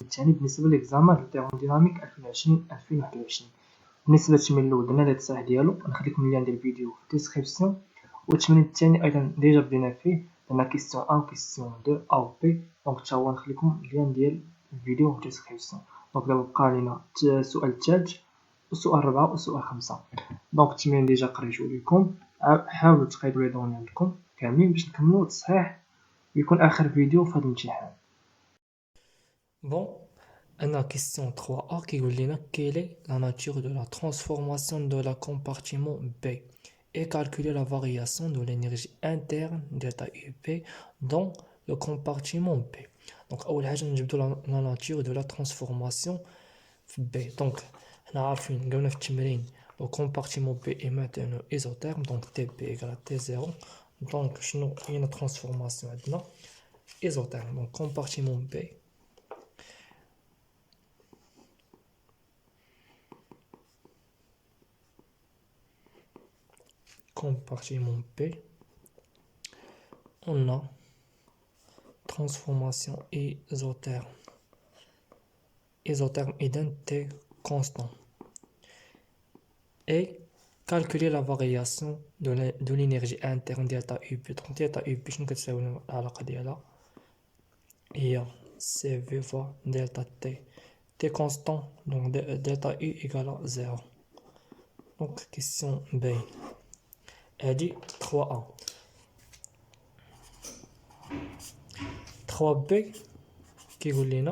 الثاني بالنسبة لإكزامان التيرموديناميك 2020-2021. بالنسبة للتمرين الأول درنا هاد التصحيح ديالو، غنخليكم اللين ديال الفيديو في الديسكريبسيون. والتمرين الثاني أيضا ديجا بدينا فيه، درنا كيستيون أ و كيستيون دو أ و بي، دونك تا هو نخليكم اللين ديال الفيديو في الديسكريبسيون. دونك دابا بقى لينا السؤال الثالث والسؤال الرابع والسؤال خمسة. دونك التمرين ديجا قريتو ليكم، حاولوا تقيدوا لي دوني عندكم كاملين باش نكملو التصحيح ويكون آخر فيديو في هاد الامتحان. Bon, la question 3a qui vous dit quelle est la nature de la transformation de la compartiment B et calculer la variation de l'énergie interne delta UP dans le compartiment B. Donc, أول حاجة نجبدو la nature de la transformation B. Donc, on a قلنا في التمرين le compartiment B est maintenant isotherme, donc TB égale à T0. Donc, شنو هي la transformation عندنا isotherme. Donc, compartiment B compartiment B, on a transformation isotherme. Isotherme ident T constant. Et calculer la variation de l'énergie interne delta UP. Donc delta UP, je ne sais pas la ديالها هي CV fois delta T. T constant, donc delta U égale à 0. Donc question B. Elle dit 3A. 3B qui vous dit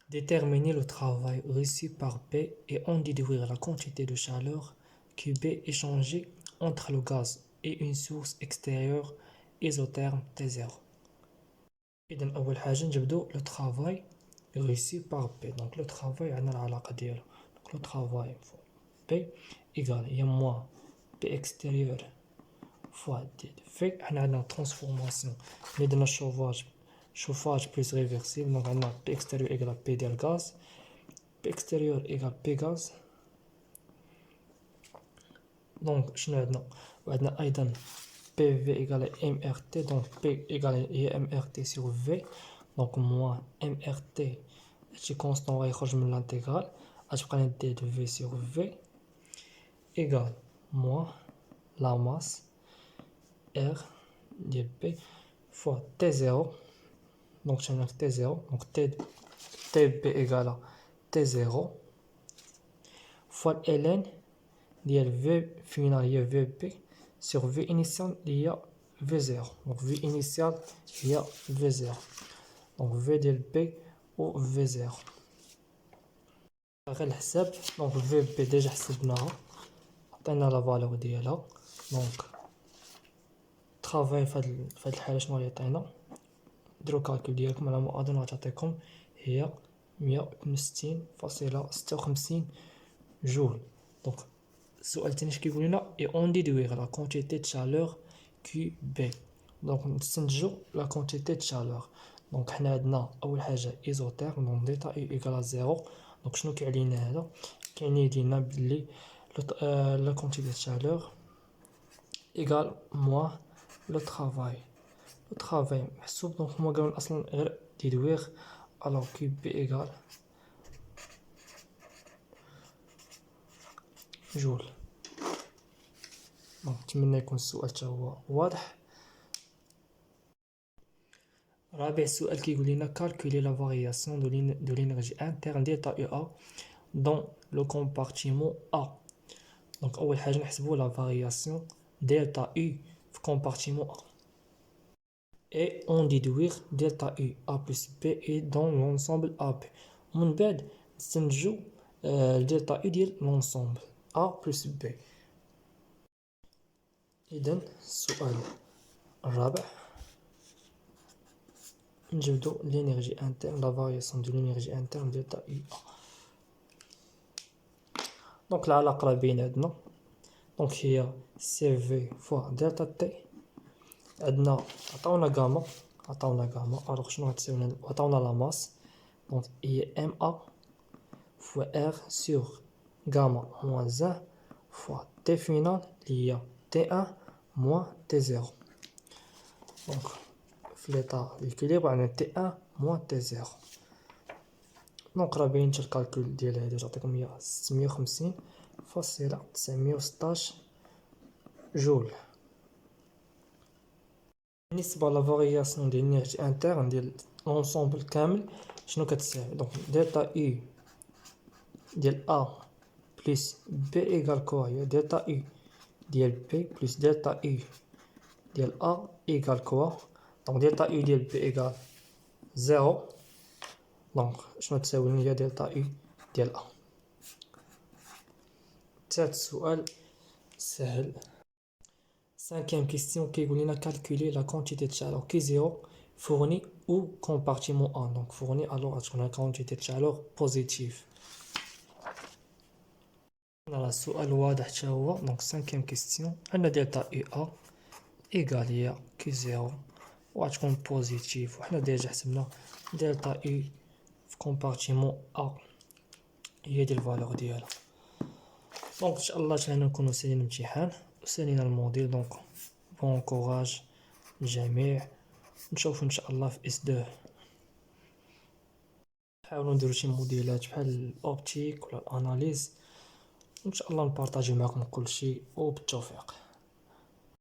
déterminer le travail reçu par B et en déduire la quantité de chaleur que B échangée entre le gaz et une source extérieure isotherme T0. إذن أول حاجة نجبدو le travail reçu par B. Donc le travail عندنا العلاقة ديالو. Donc le travail fois B égale هي moins B extérieur fois D fait. حنا عندنا transformation اللي درنا chauffage plus réversible. Donc on a P extérieur égale à P ديال gaz, P extérieur égale P gaz. Donc شنو عندنا أيضا PV égale à MRT. Donc P égale à MRT sur V. Donc moins MRT هادشي constant غيخرج من l'intégrale غتبقى لنا D de V sur V égale moins la masse R ديال P fois T0. Donc j'ai un T0, donc TB égale à T0 fois ln ديال V final هي VP sur V initial هي V0. Donc V initial هي V0. Donc V ديال B و V0 غير الحساب. donc VP ديجا حسبناها عطينا لا فالور ديالها. donc ترافاي فهاد الحالة شنو غيعطينا ديرو الكالكول ديالكم على ما اظن غتعطيكم هي 162.56 جول. دونك السؤال الثاني اش كيقول لنا اي اون ديدوير لا كونتيتي د شالور كي بي. دونك نستنتجو لا كونتيتي د شالور. دونك حنا عندنا اول حاجه ايزوتيرم دونك ديتا اي ايكال زيرو. دونك شنو كيعني لنا هذا؟ كيعني لينا بلي لا كونتيتي د شالور ايكال موان لو طرافاي. le travail محسوب. دونك هما قالوا اصلا غير ديدوير الوغ كي بي ايكال جول. دونك نتمنى يكون السؤال حتى هو واضح. رابع سؤال كيقول لنا calculer la variation de l'énergie interne delta UA dans le compartiment A. دونك اول حاجه نحسبوا la variation delta U في compartiment A et on déduire delta U A plus B et dans l'ensemble AB. ومن بعد نستنتجو delta U ديال l'ensemble A plus B. إذن السؤال الرابع نجبدو l'énergie interne, la variation de l'énergie interne delta UA. دونك العلاقة بين عندنا دونك هي CV فوا دلتا تي. عندنا عطاونا غاما الوغ شنو غتساوي لنا؟ عطاونا لا ماس دونك هي ام ا فوا ار سور غاما موان 1 فوا تي فينال اللي هي تي 1 موان تي 0. دونك في ليطا ليكيليبر عندنا تي ان موان تي زيرو. دونك راه باين حتى الكالكول ديال هادي تعطيكم هي 650.916 جول. بالنسبة لا فارياسيون ديال الناتج انترن ديال لونسومبل كامل شنو كتساوي؟ دونك دلتا او ديال ا بلس بي ايكال كوا هي دلتا او ديال بي بلس دلتا او ديال ا ايكال كوا. دونك دلتا او ديال بي ايكال زيرو. دونك شنو تساوي هي دلتا او ديال ا. تالت سؤال سهل. Cinquième question qui est calculer la quantité de chaleur qui est 0 fournie ou compartiment 1. Donc fournie alors on a la quantité de chaleur positive. On a la سؤال واضح حتى هو. Donc cinquième question عندنا دلتا اي ا ايكال هي كي 0 وغتكون بوزيتيف وحنا ديجا حسبنا دلتا اي في كومبارتيمون ا هي ديال الفالور ديالها. دونك ان شاء الله حنا نكونوا سالينا الامتحان وسالينا الموديل. دونك بون كوراج الجميع. نشوفو ان شاء الله في اس 2. نحاولوا نديرو شي موديلات بحال الاوبتيك ولا الاناليز. ان شاء الله نبارطاجي معكم كلشي وبالتوفيق.